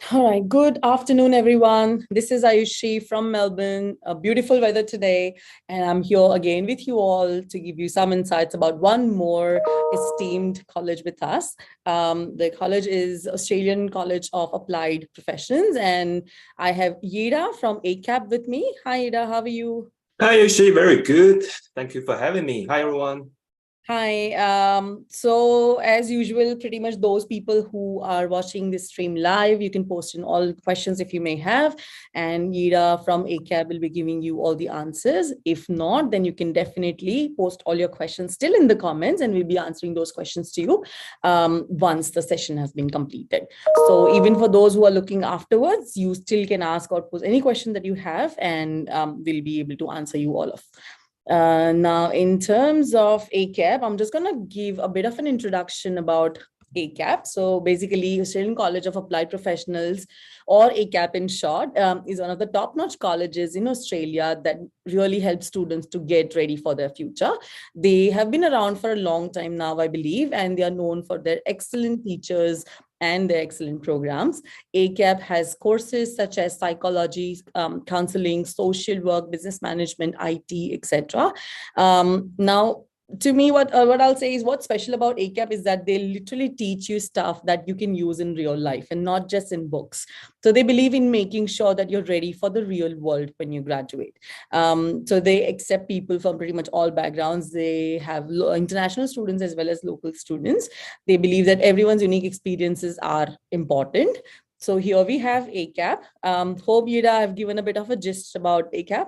All right, good afternoon, everyone. This is Aayushi from Melbourne. A beautiful weather today, and I'm here again with you all to give you some insights about one more esteemed college with us. The college is Australian College of Applied Professions, and I have Yida from ACAP with me. Hi, Yida, how are you? Hi, Yoshi. Very good. Thank you for having me. Hi, everyone. Hi. So as usual, pretty much those people who are watching this stream live, you can post in all questions if you may have, and Yida from ACAB will be giving you all the answers. If not, then you can definitely post all your questions still in the comments, and we'll be answering those questions to you once the session has been completed. So even for those who are looking afterwards, you still can ask or pose any question that you have, and we'll be able to answer you all of. Now, in terms of ACAP, I'm just going to give a bit of an introduction about ACAP. So basically, Australian College of Applied Professionals, or ACAP in short, is one of the top-notch colleges in Australia that really helps students to get ready for their future. They have been around for a long time now, I believe, and they are known for their excellent teachers and their excellent programs. ACAP has courses such as psychology, counseling, social work, business management, IT, etc. Now, to me, what I'll say is what's special about ACAP is that they literally teach you stuff that you can use in real life and not just in books. So they believe in making sure that you're ready for the real world when you graduate. So they accept people from pretty much all backgrounds. They have international students as well as local students. They believe that everyone's unique experiences are important. So here we have ACAP. Hope Yida, I've given a bit of a gist about ACAP.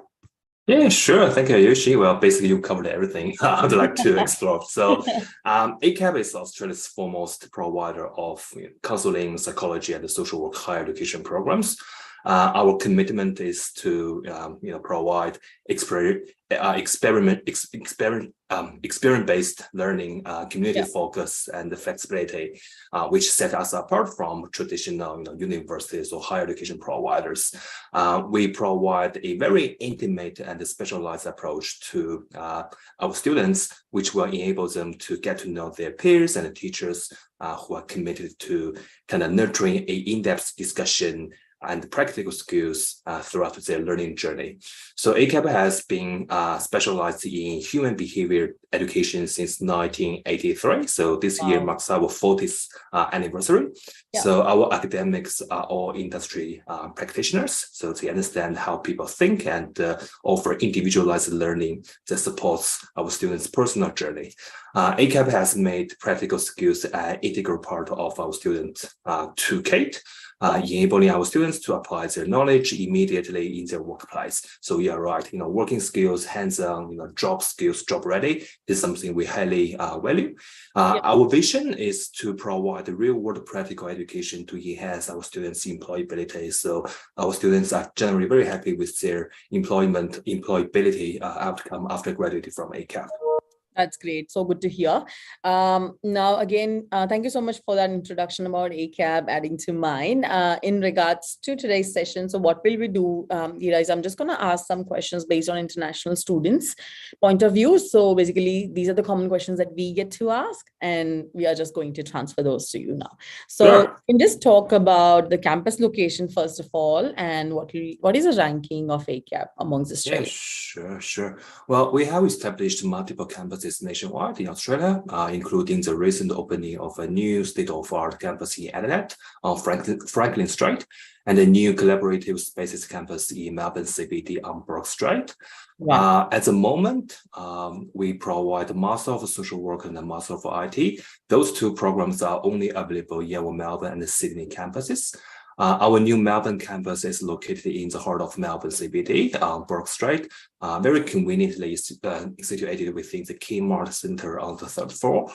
Yeah, sure. Thank you, Yoshi. Well, basically, you covered everything I'd like to explore. So, ACAP is Australia's foremost provider of counseling, psychology, and social work higher education programs. Our commitment is to provide experience-based learning, community focus, and the flexibility, which set us apart from traditional universities or higher education providers. We provide a very intimate and specialized approach to our students, which will enable them to get to know their peers and teachers who are committed to kind of nurturing an in-depth discussion and practical skills throughout their learning journey. So ACAP has been specialized in human behavior education since 1983. So this year marks our 40th anniversary. Yeah. So our academics are all industry practitioners. So they understand how people think and offer individualized learning that supports our students' personal journey. ACAP has made practical skills an integral part of our student toolkit, enabling our students to apply their knowledge immediately in their workplace. So you are right, working skills, hands-on, job skills, job ready is something we highly value. Our vision is to provide real-world practical education to enhance our students' employability. So our students are generally very happy with their employability outcome after graduating from ACAP. That's great. So good to hear. Now, again, thank you so much for that introduction about ACAB adding to mine. In regards to today's session, so what will we do, guys? I'm just going to ask some questions based on international students' point of view. So basically, these are the common questions that we get to ask, and we are just going to transfer those to you now. So we can just talk about the campus location, first of all, and what is the ranking of ACAB amongst Australia? Yeah, sure. Well, we have established multiple campuses nationwide in Australia, including the recent opening of a new state-of-the-art campus in Adelaide on Franklin Street, and a new collaborative spaces campus in Melbourne CBD on Brook Street. At the moment, we provide a Master of Social Work and a Master of IT. Those two programs are only available in our Melbourne and the Sydney campuses. Our new Melbourne campus is located in the heart of Melbourne CBD on Brook Street, very conveniently situated within the Kmart Centre on the third floor,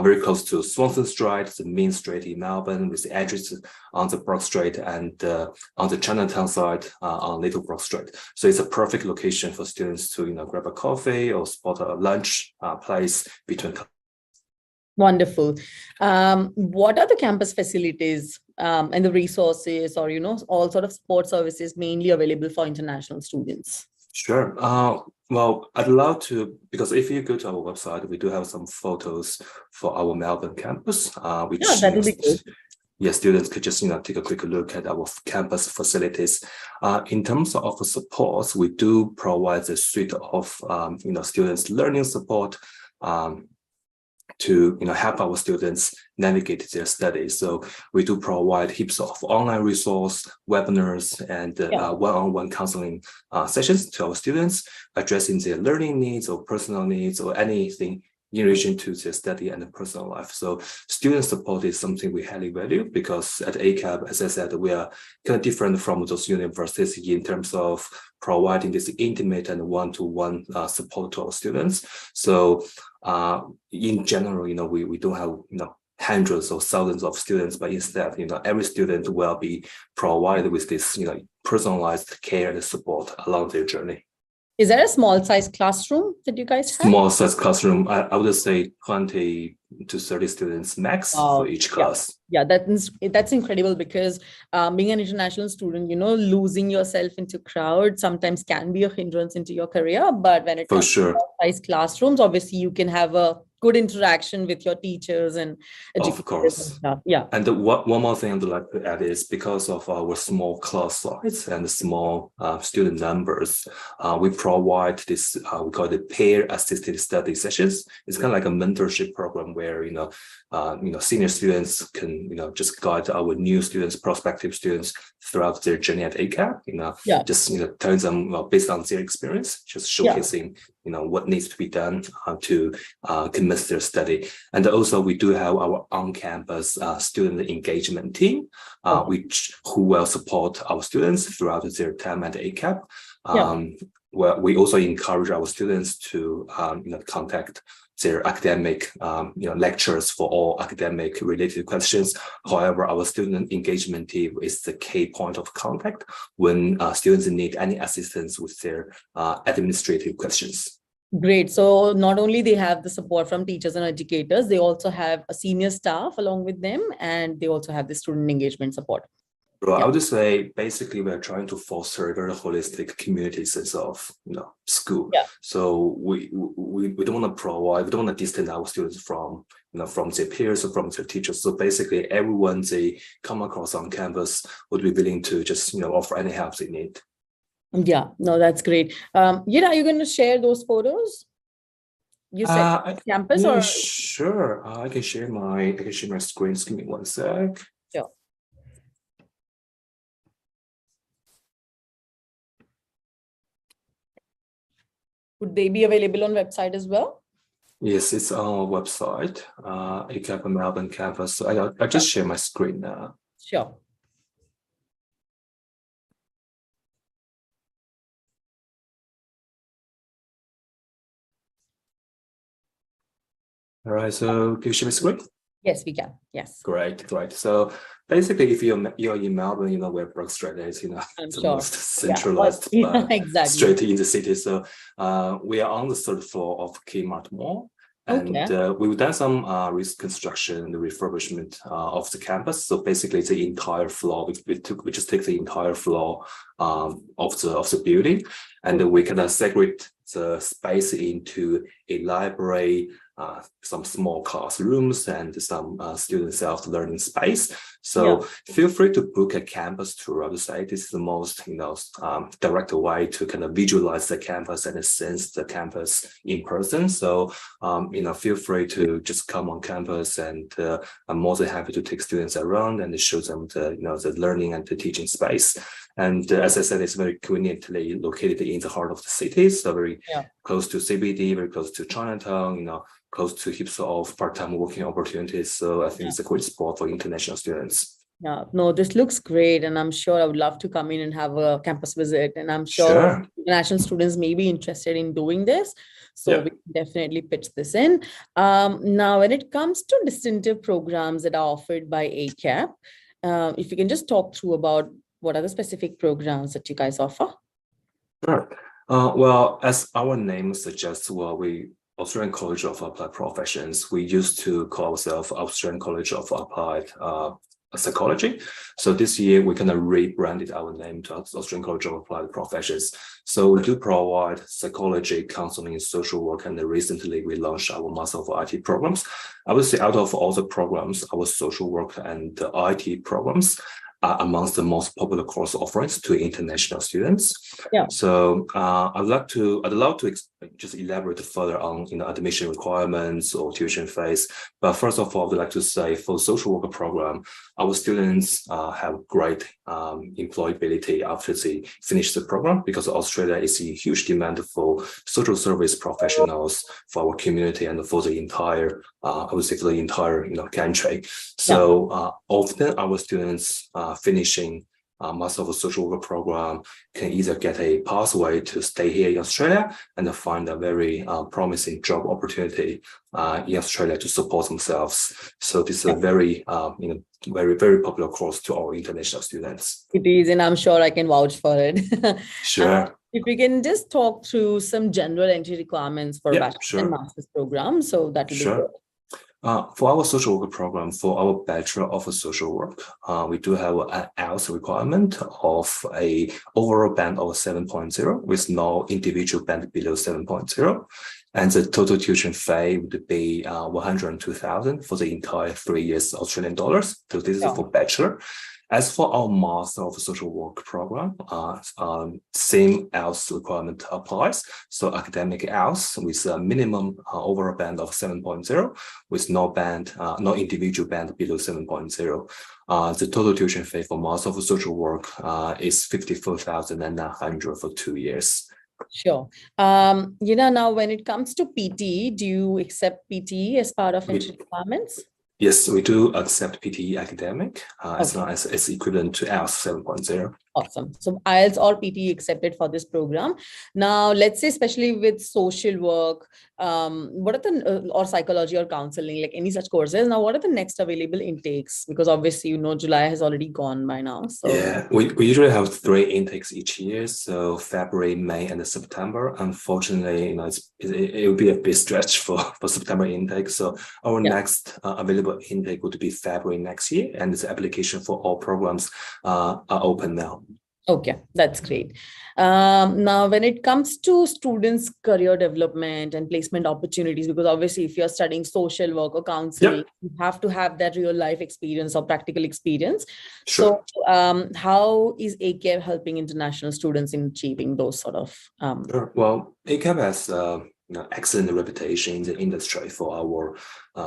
very close to Swanston Street, the main street in Melbourne, with the address on the Brook Street and on the Chinatown side on Little Brook Street. So it's a perfect location for students to grab a coffee or spot a lunch place between. Wonderful. What are the campus facilities and the resources, or all sort of support services mainly available for international students? Sure. Well, I'd love to, because if you go to our website, we do have some photos for our Melbourne campus, which that would be good. yeah, students could just take a quick look at our campus facilities. In terms of support, we do provide a suite of students learning support to help our students navigate their studies. So we do provide heaps of online resource, webinars, and one-on-one counseling sessions to our students, addressing their learning needs or personal needs or anything in relation to their study and their personal life. So student support is something we highly value, because at ACAP, as I said, we are kind of different from those universities in terms of providing this intimate and one-to-one support to our students. So in general, we don't have hundreds or thousands of students, but instead, every student will be provided with this personalized care and support along their journey. Is there a small size classroom that you guys have? Small size classroom, I would say 20 to 30 students max for each class. Yeah, that's incredible, because being an international student, losing yourself into crowd sometimes can be a hindrance into your career. But when it comes to small size classrooms, obviously you can have a good interaction with your teachers and educators. Of course. And stuff. Yeah. And one more thing I'd like to add is, because of our small class size and small student numbers, we provide this, we call it pair assisted study sessions. It's kind of like a mentorship program where, senior students can, just guide our new students, prospective students throughout their journey at ACAP, just, telling them based on their experience, just showcasing, what needs to be done to commence their study. And also we do have our on-campus student engagement team, who will support our students throughout their time at ACAP. Where we also encourage our students to, contact their academic, lecturers for all academic related questions. However, our student engagement team is the key point of contact when students need any assistance with their administrative questions. Great. So not only they have the support from teachers and educators, they also have a senior staff along with them, and they also have the student engagement support. Well, I would just say, basically, we're trying to foster a very holistic community sense of, school. So we don't want to provide, we don't want to distance our students from, from their peers or from their teachers. So basically, everyone they come across on campus would be willing to just, offer any help they need. Yeah, no, that's great. Yida, are you going to share those photos? You said campus or? Sure. I can share my screen. Just give me one sec. Sure. Would they be available on website as well? Yes, it's on our website, ACAP Melbourne campus. So I just share my screen now. Sure. All right, so can you share my screen? Yes, we can. Yes. Great. So basically, if you're in Melbourne, where Brook Street is, the most centralized street in the city. So we are on the third floor of Kmart Mall. And we've done some reconstruction and refurbishment of the campus. So basically, the entire floor, we just take the entire floor of the building, and then we kind of segregate the space into a library, some small classrooms, and some student self-learning space. So feel free to book a campus tour. I would say this is the most direct way to kind of visualize the campus and sense the campus in person. So feel free to just come on campus, and I'm more than happy to take students around and show them the learning and the teaching space. And as I said, it's very conveniently located in the heart of the city, so very close to CBD, very close to Chinatown, close to heaps of part-time working opportunities. So I think it's a great spot for international students. Yeah, no, this looks great. And I'm sure I would love to come in and have a campus visit. And I'm sure international students may be interested in doing this. So we can definitely pitch this in. Now, when it comes to distinctive programs that are offered by ACAP, if you can just talk through about what are the specific programs that you guys offer? Sure. Well, as our name suggests, Australian College of Applied Professions, we used to call ourselves Australian College of Applied psychology. So this year we kind of rebranded our name to Australian College of Applied Professions. So we do provide psychology, counseling, and social work, and recently we launched our Master of IT programs. I would say out of all the programs, our social work and the IT programs are amongst the most popular course offerings to international students. Yeah. So I'd love to just elaborate further on admission requirements or tuition fees. But first of all, I'd like to say for social worker program, our students have great employability after they finish the program, because Australia is in huge demand for social service professionals for our community and for the entire, I would say, for the entire country. So often our students finishing Master of Social Worker program can either get a pathway to stay here in Australia and find a very promising job opportunity in Australia to support themselves. So this is a very, very, very popular course to our international students. It is, and I'm sure I can vouch for it. Sure. If we can just talk through some general entry requirements for bachelor's and master's program, so that will be good. For our social worker program, for our Bachelor of Social Work, we do have an IELTS requirement of a overall band of 7.0 with no individual band below 7.0. And the total tuition fee would be 102,000 for the entire 3 years Australian dollars. So this is for Bachelor. As for our Master of Social Work program, same IELTS requirement applies. So academic IELTS with a minimum overall band of 7.0 with no individual band below 7.0. The total tuition fee for Master of Social Work is 54,900 for 2 years. Sure. Now when it comes to PT, do you accept PT as part of entry requirements? Yes, we do accept PTE academic as long as it's equivalent to IELTS 7.0. Awesome. So IELTS or PTE accepted for this program. Now, let's say, especially with social work, what are the, or psychology or counseling, like any such courses. Now, what are the next available intakes? Because obviously, July has already gone by now. So yeah, we usually have 3 intakes each year. So February, May, and September. Unfortunately, it will be a big stretch for September intake. So our next available intake would be February next year, and the application for all programs are open now. Okay, that's great. Now, when it comes to students' career development and placement opportunities, because obviously if you're studying social work or counseling, you have to have that real life experience or practical experience. Sure. So how is ACAP helping international students in achieving those sort of? Sure. Well, ACAP has excellent reputation in the industry for our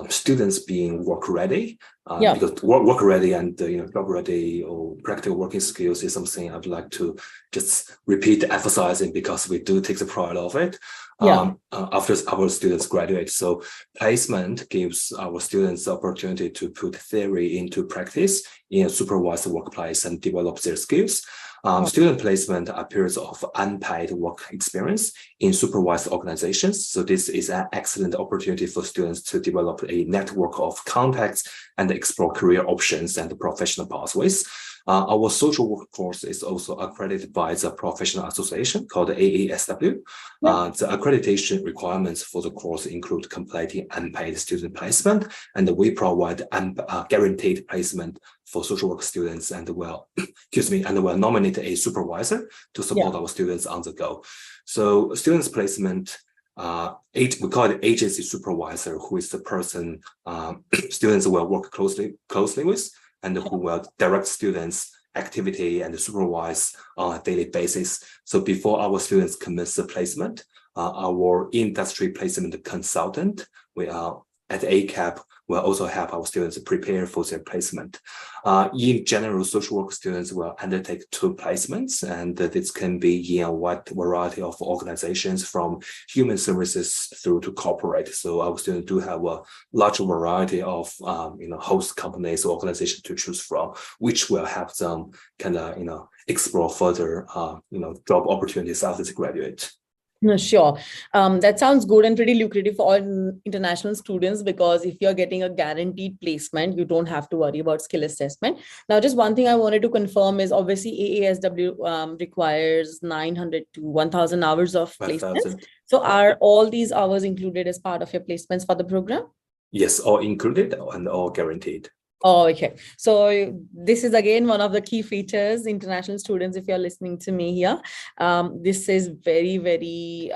students being work ready, because work ready and job ready or practical working skills is something I'd like to just repeat emphasizing, because we do take the pride of it after our students graduate. So placement gives our students the opportunity to put theory into practice in a supervised workplace and develop their skills. Student placement are periods of unpaid work experience in supervised organizations. So this is an excellent opportunity for students to develop a network of contacts and explore career options and professional pathways. Our social work course is also accredited by the professional association called AASW. The accreditation requirements for the course include completing unpaid student placement, and we provide guaranteed placement for social work students, and we'll nominate a supervisor to support our students on the go. So students placement, we call it agency supervisor, who is the person students will work closely with, and who will direct students' activity and supervise on a daily basis. So before our students commence the placement, our industry placement consultant, we are at ACAP, will also help our students prepare for their placement. In general, social work students will undertake 2 placements, and this can be in a wide variety of organizations, from human services through to corporate. So our students do have a large variety of host companies or organizations to choose from, which will help them kind of explore further job opportunities after they graduate. No, sure. That sounds good and pretty lucrative for all international students, because if you're getting a guaranteed placement, you don't have to worry about skill assessment. Now, just one thing I wanted to confirm is obviously AASW requires 900 to 1,000 hours of placements. So are all these hours included as part of your placements for the program? Yes, all included and all guaranteed. Oh, okay. So this is again one of the key features, international students, if you're listening to me here. This is very, very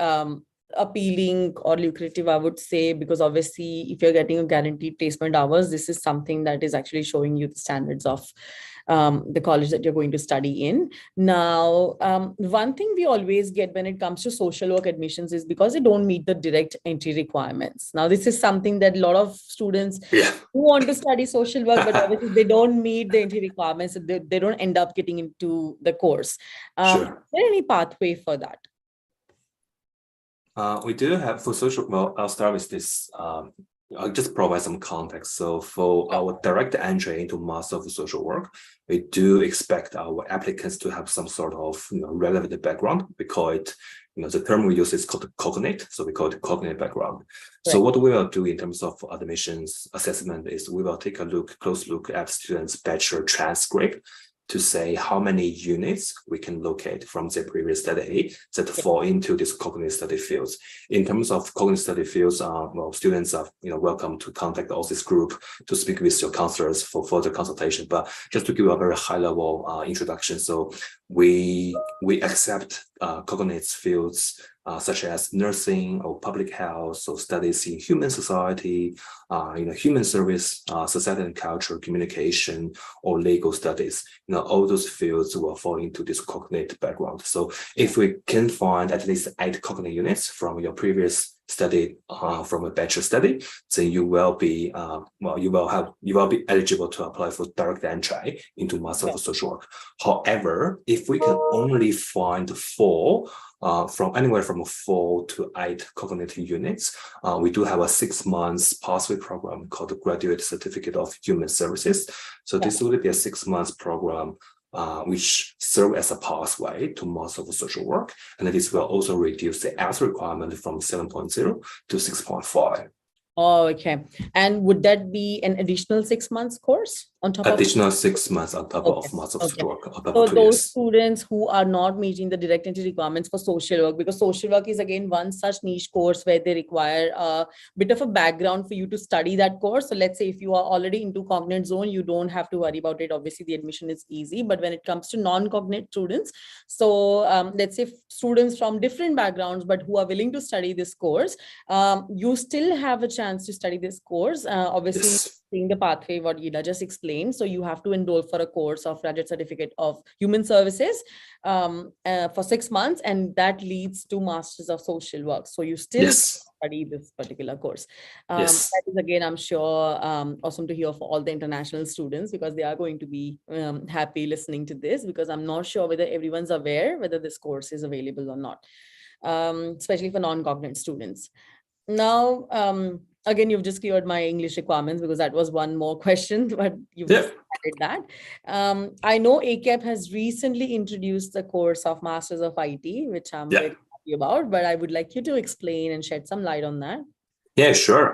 appealing or lucrative, I would say, because obviously if you're getting a guaranteed placement hours, this is something that is actually showing you the standards of the college that you're going to study in. Now, one thing we always get when it comes to social work admissions is because they don't meet the direct entry requirements. Now, this is something that a lot of students who want to study social work, but obviously they don't meet the entry requirements, so they don't end up getting into the course. Sure. Is there any pathway for that? We do have for social, well, I'll start with this. I'll just provide some context. So for our direct entry into Master of Social Work, we do expect our applicants to have some sort of relevant background. We call it, the term we use is called cognate. So we call it cognate background. Right. So what we will do in terms of admissions assessment is we will take a close look at students' bachelor transcript to say how many units we can locate from their previous study that fall into this cognitive study fields. In terms of cognitive study fields, well, students are welcome to contact the Aussizz group to speak with your counselors for further consultation. But just to give you a very high level introduction, so we accept cognitive fields such as nursing or public health, or studies in human society, human service, society and culture, communication, or legal studies. All those fields will fall into this cognate background. So if we can find at least 8 cognate units from your previous study, from a bachelor study, then you will be eligible to apply for direct entry into Master of Social Work. However, if we can only find 4, from anywhere from 4 to 8 cognitive units, we do have a 6 months pathway program called the Graduate Certificate of Human Services. So this will be a 6 months program which serve as a pathway to Master of Social Work, and this will also reduce the IELTS requirement from 7.0 to 6.5. Oh, okay. And would that be an additional 6 months course on top additional 6 months on top of Master of Social Work? So those students who are not meeting the direct entry requirements for social work, because social work is again one such niche course where they require a bit of a background for you to study that course. So let's say if you are already into cognate zone, you don't have to worry about it. Obviously, the admission is easy. But when it comes to non-cognate students, so let's say students from different backgrounds, but who are willing to study this course, you still have a chance to study this course. Obviously, seeing the pathway what Yida just explained. So you have to enroll for a course of Graduate Certificate of Human Services for 6 months, and that leads to Masters of Social Work. So you still study this particular course. That is again, I'm sure, awesome to hear for all the international students, because they are going to be happy listening to this, because I'm not sure whether everyone's aware whether this course is available or not, especially for non-cognate students. Now, again, you've just cleared my English requirements, because that was one more question, but you've added that. I know ACAP has recently introduced the course of Masters of IT, which I'm very happy about, but I would like you to explain and shed some light on that. Yeah, sure.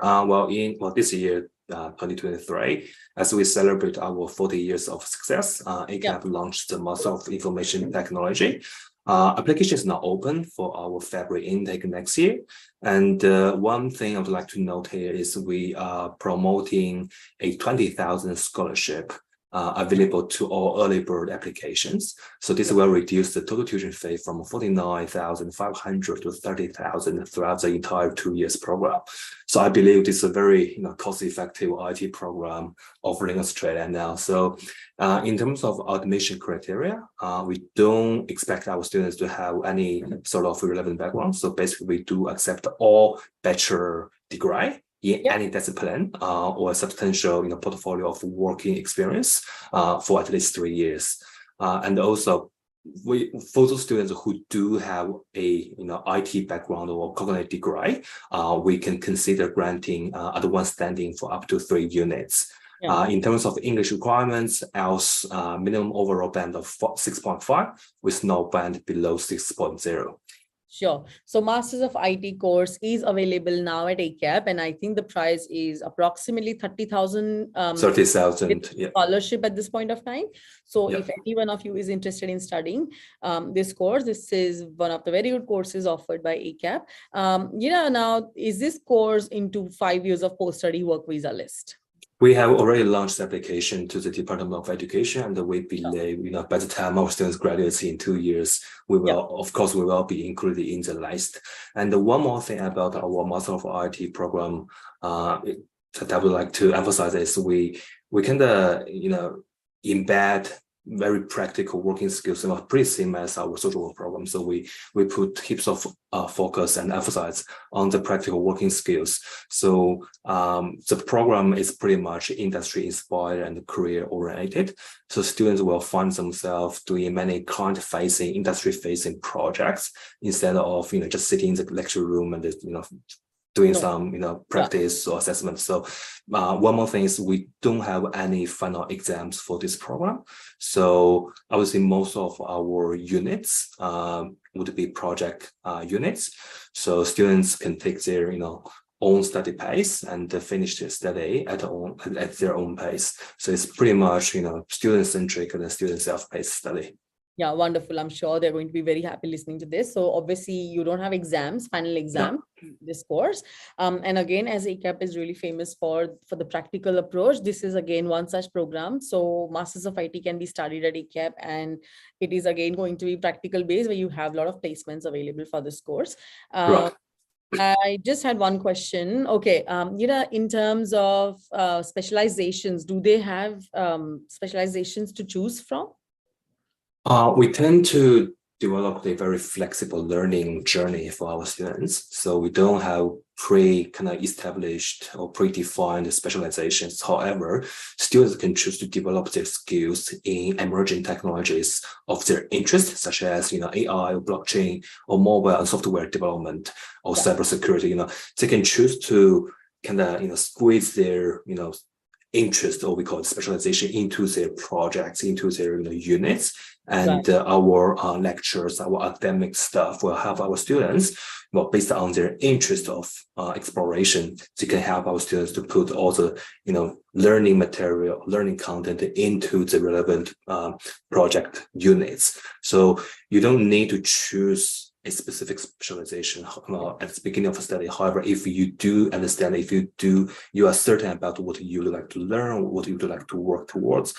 This year, 2023, as we celebrate our 40 years of success, ACAP launched the Master of Information Technology. Application is now open for our February intake next year. And one thing I would like to note here is we are promoting a 20,000 scholarship available to all early bird applications. So this will reduce the total tuition fee from 49,500 to 30,000 throughout the entire 2 years program. So I believe this is a very cost-effective IT program offering Australia now. So in terms of admission criteria, we don't expect our students to have any sort of relevant background. So basically, we do accept all bachelor degree in any discipline or a substantial portfolio of working experience for at least 3 years. And also, for those students who do have a IT background or cognitive degree, we can consider granting advanced standing for up to 3 units. In terms of English requirements, else minimum overall band of 6.5 with no band below 6.0. Sure. So Masters of IT course is available now at ACAP, and I think the price is approximately 30,000 scholarship at this point of time. So if any one of you is interested in studying this course, this is one of the very good courses offered by ACAP. Now, is this course into 5 years of post-study work visa list? We have already launched the application to the Department of Education, and we believe, by the time our students graduate in 2 years, we will, of course, we will be included in the list. And one more thing about our Master of IT program that I would like to emphasize is we kind of, embed very practical working skills, pretty same as our social work program. So we put heaps of focus and emphasis on the practical working skills. So the program is pretty much industry inspired and career oriented. So students will find themselves doing many client-facing, industry-facing projects instead of just sitting in the lecture room and doing some practice or assessment. So one more thing is we don't have any final exams for this program. So I would say most of our units would be project units. So students can take their own study pace and finish their study at their own pace. So it's pretty much student centric and student self-paced study. Yeah, wonderful. I'm sure they're going to be very happy listening to this. So obviously you don't have exams, final exam, this course. And again, as ACAP is really famous for the practical approach, this is again one such program. So Masters of IT can be studied at ACAP, and it is again going to be practical based where you have a lot of placements available for this course. I just had one question. Okay, in terms of specializations, do they have specializations to choose from? We tend to develop a very flexible learning journey for our students. So we don't have established or predefined specializations. However, students can choose to develop their skills in emerging technologies of their interest, such as AI or blockchain or mobile and software development or cybersecurity. They can choose to squeeze their interest, or we call it specialization, into their projects, into their units. And our lectures, our academic staff will have our students, based on their interest of exploration, they can help our students to put all the learning material, learning content into the relevant project units. So you don't need to choose a specific specialization at the beginning of a study. However, if you do understand, you are certain about what you would like to learn, what you would like to work towards,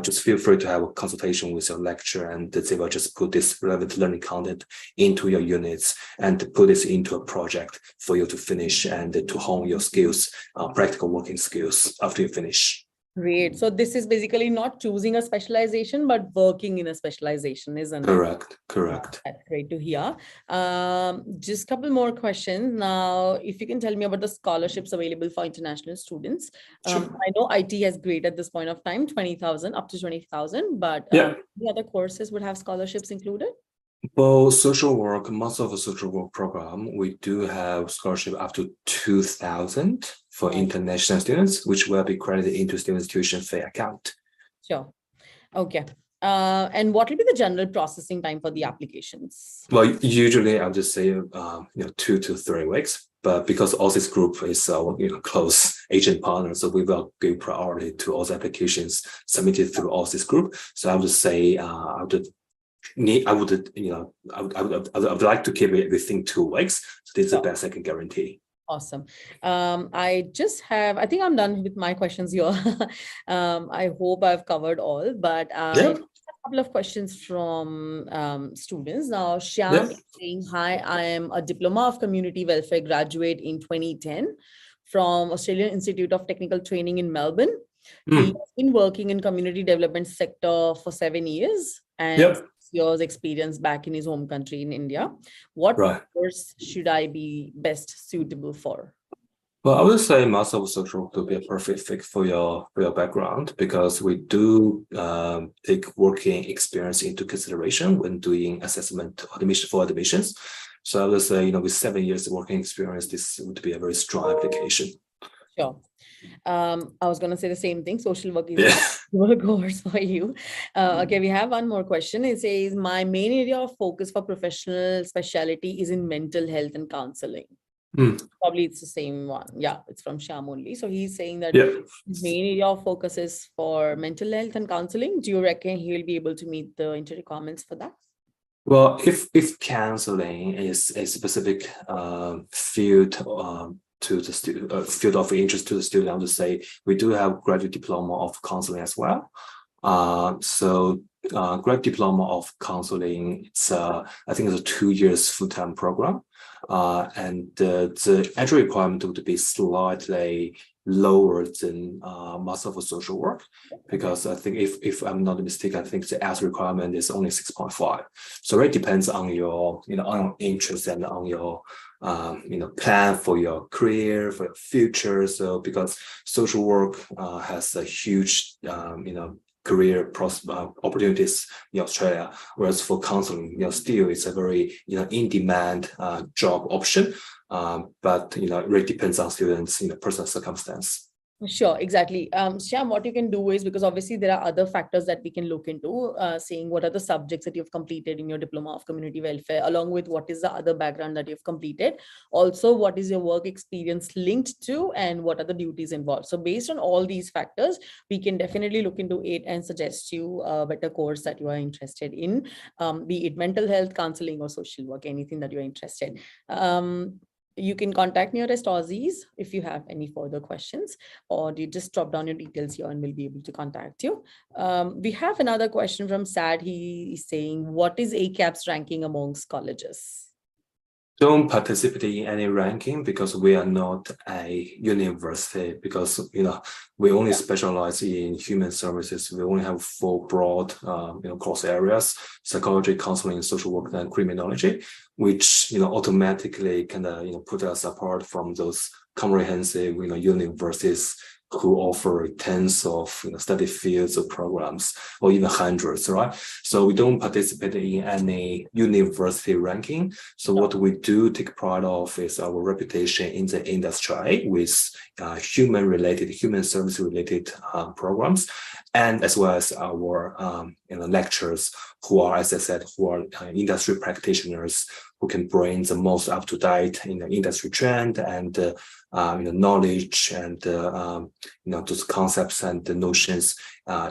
just feel free to have a consultation with your lecturer, and they will just put this relevant learning content into your units and put this into a project for you to finish and to hone your skills, practical working skills after you finish. Great. So this is basically not choosing a specialization, but working in a specialization, isn't it? Correct. That's great to hear. Just a couple more questions. Now, if you can tell me about the scholarships available for international students. Sure. I know IT has great at this point of time, 20,000, up to 20,000, but the other courses would have scholarships included? Well, social work, most of the social work program, we do have scholarship up to 2,000 for international students, which will be credited into students' tuition fee account. Sure. Okay. And what will be the general processing time for the applications? Well, usually I'll just say 2 to 3 weeks, but because Aussizz Group is our close agent partner, so we will give priority to all the applications submitted through Aussizz Group. So I would say I would like to keep it within 2 weeks. So this is the best I can guarantee. Awesome. I think I'm done with my questions here. I hope I've covered all, but I have a couple of questions from students. Now, Xiao is saying, hi, I am a Diploma of Community Welfare graduate in 2010 from Australian Institute of Technical Training in Melbourne. He has been working in community development sector for 7 years and 6 years experience back in his home country in India. What course should I be best suitable for? Well, I would say Master of Social Work could be a perfect fit for your background, because we do take working experience into consideration when doing assessment for admissions. So I would say, with 7 years of working experience, this would be a very strong application. Sure. I was going to say the same thing. Social work is a course for you. Okay, we have one more question. It says, my main area of focus for professional specialty is in mental health and counseling. Probably it's the same one. Yeah, it's from Shah only. So he's saying that his main area of focus is for mental health and counseling. Do you reckon he will be able to meet the interview requirements for that? Well, if counseling is a specific field to the field of interest to the student, I would say we do have graduate diploma of counseling as well. Graduate diploma of counseling, it's I think it's a 2 years full-time program, and the entry requirement would be slightly lower than Master of Social Work, because I think if I'm not mistaken, I think the S requirement is only 6.5. So it depends on your on your interest and on your plan for your career, for your future. So because social work has a huge career opportunities in Australia, whereas for counseling, still it's a very in-demand job option. But it really depends on students' personal circumstance. Sure, exactly. Xiao, what you can do is, because obviously there are other factors that we can look into, saying what are the subjects that you've completed in your Diploma of Community Welfare, along with what is the other background that you've completed. Also, what is your work experience linked to, and what are the duties involved. So based on all these factors, we can definitely look into it and suggest you a better course that you are interested in, be it mental health, counseling, or social work, anything that you're interested. You can contact nearest Aussizz if you have any further questions, or you just drop down your details here and we'll be able to contact you. We have another question from Sad. He is saying, what is ACAP's ranking amongst colleges? Don't participate in any ranking because we are not a university, because we only specialize in human services. We only have 4 broad course areas: psychology, counseling, social work, and criminology, which automatically kind of put us apart from those comprehensive universities who offer tens of study fields or programs, or even hundreds, right? So we don't participate in any university ranking. So what we do take pride of is our reputation in the industry with human service related programs, and as well as our lecturers who are, as I said, who are industry practitioners who can bring the most up-to-date industry trend and knowledge and those concepts and the notions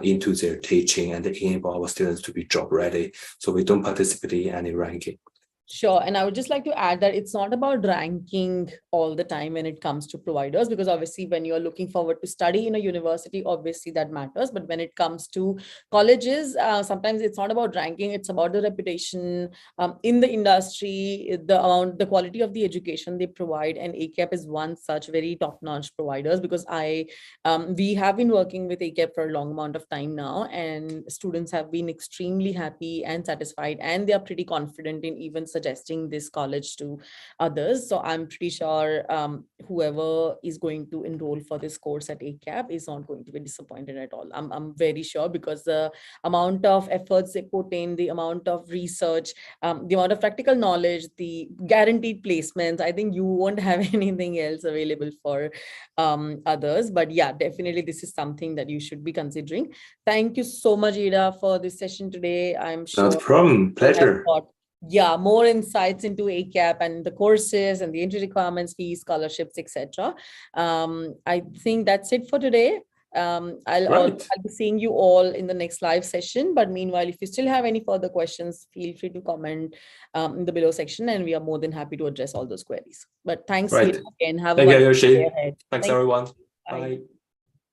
into their teaching, and enable our students to be job ready. So we don't participate in any ranking. Sure. And I would just like to add that it's not about ranking all the time when it comes to providers, because obviously when you're looking forward to study in a university, obviously that matters. But when it comes to colleges, sometimes it's not about ranking, it's about the reputation in the industry, the quality of the education they provide. And ACAP is one such very top-notch providers, because we have been working with ACAP for a long amount of time now, and students have been extremely happy and satisfied, and they are pretty confident in even suggesting this college to others. So I'm pretty sure whoever is going to enroll for this course at ACAP is not going to be disappointed at all. I'm very sure, because the amount of efforts they put in, the amount of research, the amount of practical knowledge, the guaranteed placements, I think you won't have anything else available for others. But yeah, definitely this is something that you should be considering. Thank you so much, Yida, for this session today. I'm sure. Not a problem. Pleasure. More insights into ACAP and the courses and the entry requirements, fees, scholarships, etc. I think that's it for today. I'll be seeing you all in the next live session. But meanwhile, if you still have any further questions, feel free to comment in the below section, and we are more than happy to address all those queries. But thanks again. Have a wonderful day ahead. Thanks everyone. Bye.